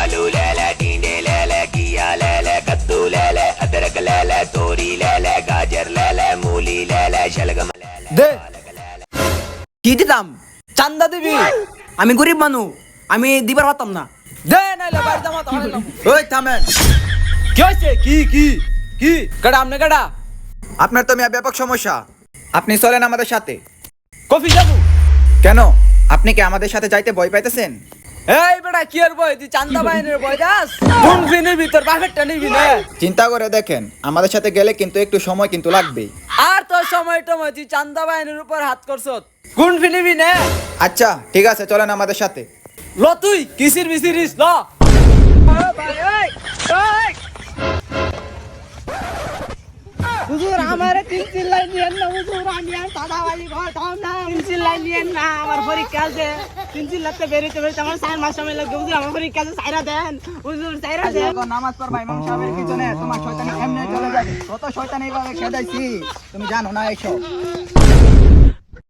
आलू ले ले, टींडे ले ले, घिया ले ले, कद्दू ले ले, अदरक ले ले, तोरी ले ले, गाजर ले ले, मूली ले ले, शलगम ले ले, দে पालक ले ले। কি দিতাম? চান্দা দিবি? আমি গরিব মানুষ, আমি দিবার পারতাম না। দে নাইলে বাড়ি যাবো তাহলে। ওই থামেন। কি হয়েছে? কি কেডা আমনে কেডা? আপনার তো মিয়া ব্যাপক সমস্যা। আপনি চলেন আমাদের সাথে। কফি যাবো? কেন, আপনি কি আমাদের সাথে যাইতে ভয় পাইতেছেন? এই বেটা কি এর বই? তুই চান্দা বাহিনীর বই দাস? কোন ফিনির ভিতর বাকেটটা নিবি না? চিন্তা করে দেখেন, আমাদের সাথে গেলে কিন্তু একটু সময় কিন্তু লাগবেই। আর তোর সময় টময় তুই চান্দা বাহিনীর উপর হাত করছত, কোন ফিনিবি না? আচ্ছা ঠিক আছে, চলেন আমাদের সাথে। ল তুই কিসির বিসিরিস ল। হুজুর আমারে 3 লাই নিয়েন না হুজুর, আমি আর দাদাবাজি করতাম না। 3 লাই নিয়েন না, আমার পরীক্ষা আছে। 3 লাতে বেরিতে বেরিতে আমার 4 মাস সময় লাগবে হুজুর, আমার পরীক্ষা আছে। সাইরা দেন হুজুর, সাইরা দেন। নামাজ পড়বা ইমাম সাহেবের পিছনে, তোমার শয়তানি এমনি চলে যাবে। কত শয়তানি এইভাবে খেদাইছি, তুমি জানো না এইসব।